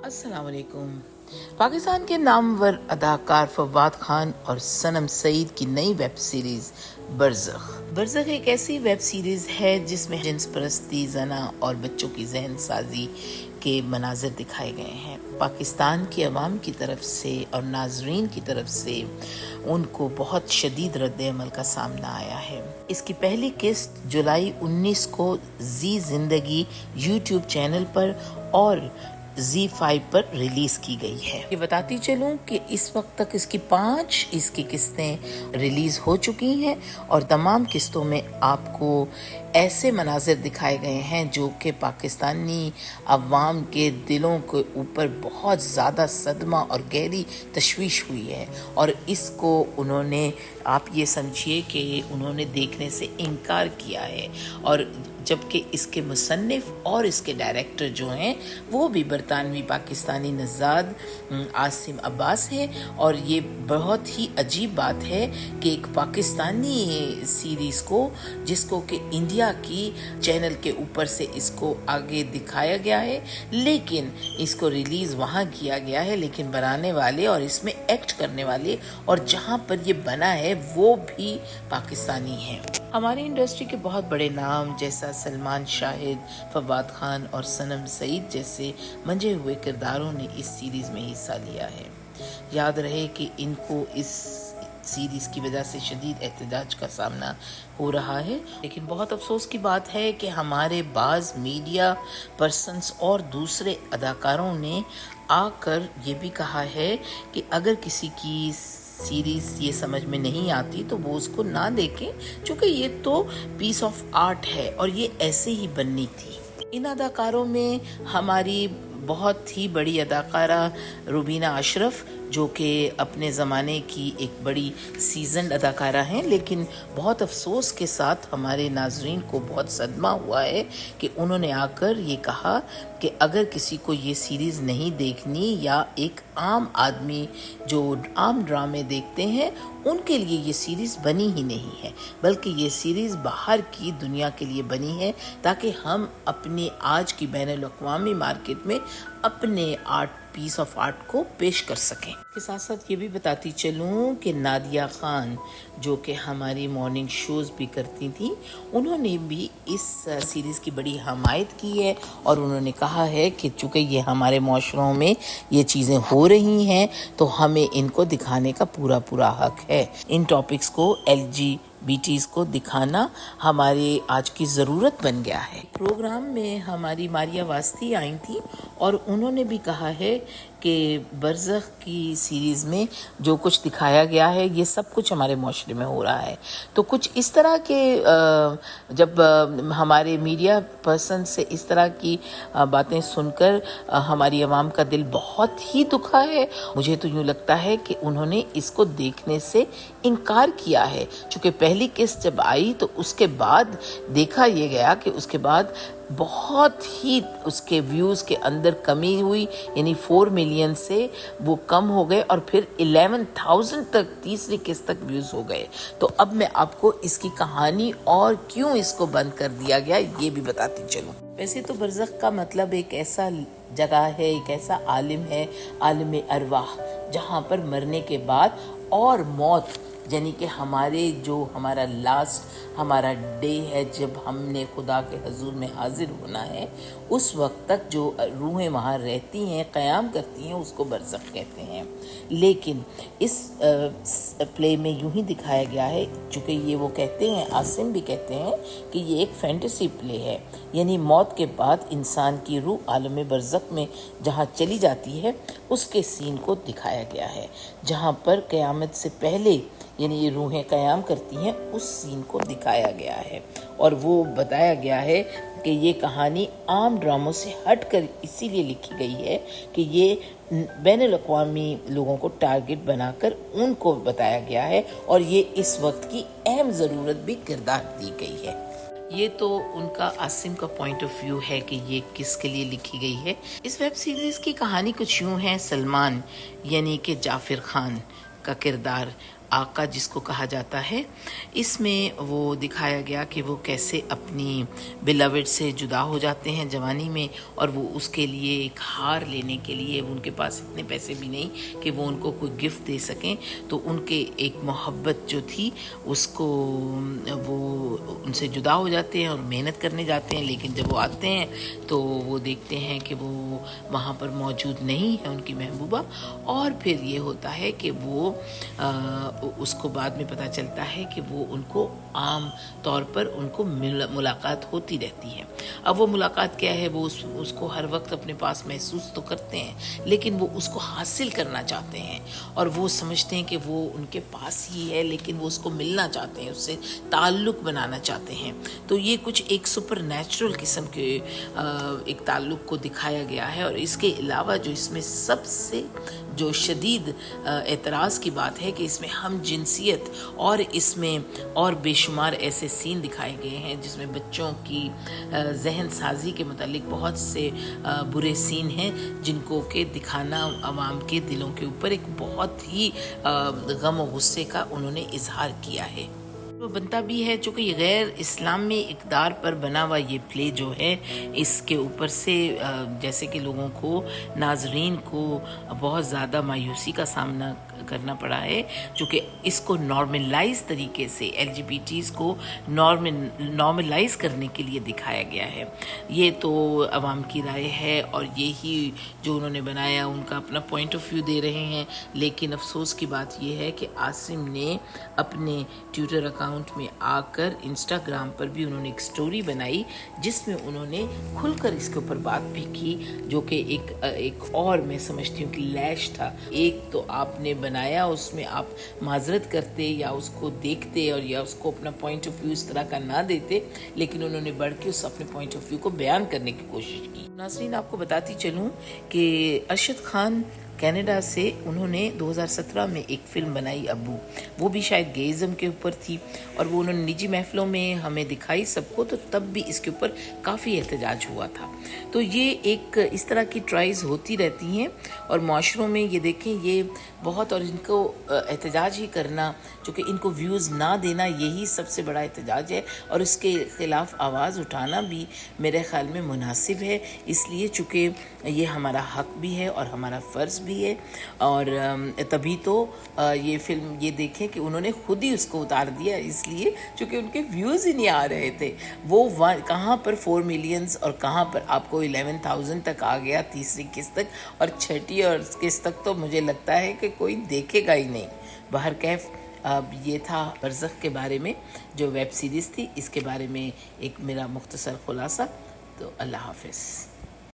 अस्सलाम वालेकुम। पाकिस्तान के नामवर अदाकार फवाद खान और सनम सईद की नई वेब सीरीज बरज़ख एक ऐसी वेब सीरीज है जिसमें जिन्स परस्ती, जना और बच्चों की जहन साजी के मनाजिर दिखाए गए हैं। पाकिस्तान की अवाम की तरफ से और नाजरीन की तरफ से उनको बहुत शदीद रद्द-ए-अमल का सामना आया है। इसकी पहली किस्त जुलाई 19 को जी जिंदगी यूट्यूब चैनल पर और Z5 पर रिलीज की गई है। ये बताती चलूं कि इस वक्त तक इसकी 5 किस्तें रिलीज हो चुकी हैं और तमाम किस्तों में आपको ऐसे मनाजिर दिखाए गए हैं जो कि पाकिस्तानी अवाम के दिलों के ऊपर बहुत ज़्यादा सदमा और गहरी तशवीश हुई है और इसको उन्होंने, आप ये समझिए कि उन्होंने देखने से इनकार किया है, और जबकि इसके मुसन्निफ और इसके डायरेक्टर जो हैं वो भी बरतानवी पाकिस्तानी नज़ाद आसिम अब्बास है। और ये बहुत ही अजीब बात है कि एक पाकिस्तानी सीरीज़ को, जिसको कि इंडिया की चैनल के ऊपर से इसको आगे दिखाया गया है, लेकिन इसको रिलीज़ वहाँ किया गया है, लेकिन बनाने वाले और इसमें एक्ट करने वाले और जहाँ पर ये बना है वो भी पाकिस्तानी हैं। हमारी इंडस्ट्री के बहुत बड़े नाम जैसा सलमान शाहिद, फवाद खान और सनम सईद जैसे मंजे हुए किरदारों ने इस सीरीज़ में हिस्सा लिया है। याद रहे कि इनको इस सीरीज़ की वजह से शदीद एहतजाज का सामना हो रहा है, लेकिन बहुत अफसोस की बात है कि हमारे बाज़ मीडिया पर्सन्स और दूसरे अदाकारों ने आकर ये भी कहा है कि अगर किसी की सीरीज़ ये समझ में नहीं आती तो वो उसको ना देखें, क्योंकि ये तो पीस ऑफ आर्ट है और ये ऐसे ही बननी थी। इन अदाकारों में हमारी बहुत ही बड़ी अदाकारा रुबीना अशरफ, जो कि अपने ज़माने की एक बड़ी सीजन्ड अदाकारा हैं, लेकिन बहुत अफसोस के साथ हमारे नाजरीन को बहुत सदमा हुआ है कि उन्होंने आकर ये कहा कि अगर किसी को ये सीरीज़ नहीं देखनी या एक आम आदमी जो आम ड्रामे देखते हैं उनके लिए ये सीरीज़ बनी ही नहीं है, बल्कि ये सीरीज़ बाहर की दुनिया के लिए बनी है ताकि हम अपनी आज की बैनुल-अक़वामी मार्केट में अपने पीस ऑफ आर्ट को पेश कर सकें। के साथ साथ ये भी बताती चलूँ कि नादिया खान, जो कि हमारी मॉर्निंग शोज़ भी करती थी, उन्होंने भी इस सीरीज़ की बड़ी हमायत की है और उन्होंने कहा है कि चूँकि ये हमारे माशरों में ये चीज़ें हो रही हैं तो हमें इनको दिखाने का पूरा हक है। इन टॉपिक्स को LGBTs को दिखाना हमारे आज की ज़रूरत बन गया है। प्रोग्राम में हमारी मारिया वास्ती आई थी और उन्होंने भी कहा है कि बरज़ख की सीरीज़ में जो कुछ दिखाया गया है ये सब कुछ हमारे माशरे में हो रहा है। तो कुछ इस तरह के जब हमारे मीडिया पर्सन से इस तरह की बातें सुनकर हमारी आवाम का दिल बहुत ही दुखा है। मुझे तो यूँ लगता है कि उन्होंने इसको देखने से इनकार किया है, चूँकि पहली किस्त जब आई तो उसके बाद देखा ये गया कि उसके बाद बहुत ही उसके व्यूज़ के अंदर कमी हुई, यानी 4 मिलियन से वो कम हो गए और फिर 11,000 तक तीसरी किस्त तक व्यूज़ हो गए। तो अब मैं आपको इसकी कहानी और क्यों इसको बंद कर दिया गया ये भी बताती चलूँ। वैसे तो बरज़ख का मतलब एक ऐसा जगह है, एक ऐसा आलिम है, आलिम अरवाह, जहाँ पर मरने के बाद और मौत, यानी कि हमारा लास्ट हमारा डे है जब हमने खुदा के हजूर में हाजिर होना है, उस वक्त तक जो रूहें वहाँ रहती हैं, क़याम करती हैं, उसको बरज़ख कहते हैं। लेकिन इस प्ले में यूं ही दिखाया गया है, चूँकि ये वो कहते हैं, आसिम भी कहते हैं कि ये एक फैंटेसी प्ले है, यानी मौत के बाद इंसान की रूह आलम बरज़ख में जहाँ चली जाती है उसके सीन को दिखाया गया है, जहाँ पर क़यामत से पहले यानी ये रूहें क़याम करती हैं, उस सीन को दिखाया गया है। और वो बताया गया है कि ये कहानी आम ड्रामों से हटकर इसीलिए लिखी गई है कि ये बैनुल-अक़वामी लोगों को टारगेट बनाकर उनको बताया गया है और ये इस वक्त की अहम ज़रूरत भी किरदार दी गई है। ये तो उनका आसिम का पॉइंट ऑफ व्यू है कि ये किसके लिए लिखी गई है। इस वेब सीरीज़ की कहानी कुछ यूँ है। सलमान यानी कि जाफिर खान का किरदार आका जिसको कहा जाता है, इसमें वो दिखाया गया कि वो कैसे अपनी बिलवेड से जुदा हो जाते हैं जवानी में, और वो उसके लिए एक हार लेने के लिए उनके पास इतने पैसे भी नहीं कि वो उनको कोई गिफ्ट दे सकें, तो उनके एक मोहब्बत जो थी उसको वो उनसे जुदा हो जाते हैं और मेहनत करने जाते हैं। लेकिन जब वो आते हैं तो वो देखते हैं कि वो वहाँ पर मौजूद नहीं है उनकी महबूबा, और फिर ये होता है कि वो उसको बाद में पता चलता है कि वो उनको आम तौर पर उनको मुलाकात होती रहती है। अब वो मुलाकात क्या है, वो उसको हर वक्त अपने पास महसूस तो करते हैं, लेकिन वो उसको हासिल करना चाहते हैं और वो समझते हैं कि वो उनके पास ही है, लेकिन वो उसको मिलना चाहते हैं, उससे ताल्लुक़ बनाना चाहते हैं। तो ये कुछ एक सुपर नेचुरल किस्म के एक ताल्लुक़ को दिखाया गया है। और इसके अलावा जो इसमें सबसे जो शदीद एतराज़ की बात है कि इसमें हम जिनसियत और इसमें और बेशुमार ऐसे सीन दिखाए गए हैं जिसमें बच्चों की जहन साजी के मुतालिक बहुत से बुरे सीन हैं, जिनको के दिखाना अवाम के दिलों के ऊपर एक बहुत ही गम और गुस्से का उन्होंने इजहार किया है। वो बनता भी है चूँकि गैर इस्लामी इक़दार पर बना हुआ ये प्ले जो है, इसके ऊपर से जैसे कि लोगों को, नाजरीन को बहुत ज़्यादा मायूसी का सामना करना पड़ा है, चूँकि इसको नॉर्मलाइज तरीके से LGBTs को नॉर्मलाइज करने के लिए दिखाया गया है। ये तो अवाम की राय है और यही जो उन्होंने बनाया उनका अपना पॉइंट ऑफ व्यू दे रहे हैं। लेकिन अफसोस की बात यह है कि आसिम ने अपने ट्विटर अकाउंट में आकर इंस्टाग्राम पर भी उन्होंने एक स्टोरी बनाई जिसमें उन्होंने खुलकर इसके ऊपर बात भी की, जो कि एक और मैं समझती हूँ कि लैश था। एक तो आपने बनाया, उसमें आप माजरत करते या उसको देखते और या उसको अपना पॉइंट ऑफ व्यू इस तरह का ना देते, लेकिन उन्होंने बढ़ के उस अपने पॉइंट ऑफ व्यू को बयान करने की कोशिश की। नाज़रीन, आपको बताती चलूँ कि अरशद खान कनाडा से उन्होंने 2017 में एक फ़िल्म बनाई अब्बू, वो भी शायद गेज़म के ऊपर थी और वो उन्होंने निजी महफ़िलों में हमें दिखाई सबको, तो तब भी इसके ऊपर काफ़ी एहतजाज हुआ था। तो ये एक इस तरह की ट्राइज़ होती रहती हैं और माशरों में ये देखें ये बहुत, और इनको एहतजाज ही करना, चूँकि इनको व्यूज़ ना देना यही सबसे बड़ा एहतजाज है और इसके ख़िलाफ़ आवाज़ उठाना भी मेरे ख़्याल में मुनासिब है, इसलिए चूँकि ये हमारा हक़ भी है और हमारा फ़र्ज़ भी है। और तभी तो ये फ़िल्म ये देखें कि उन्होंने खुद ही उसको उतार दिया, इसलिए चूँकि उनके व्यूज़ ही नहीं आ रहे थे। वो कहाँ पर 4 मिलियंस और कहाँ पर आपको 11,000 तक आ गया तीसरी किस्त तक, और छठी और किस्त तक तो मुझे लगता है कि कोई देखेगा ही नहीं। बहर कैफ, अब ये था बरज़ख के बारे में जो वेब सीरीज़ थी, इसके बारे में एक मेरा मुख्तसर खुलासा। तो अल्लाह हाफ़िज़।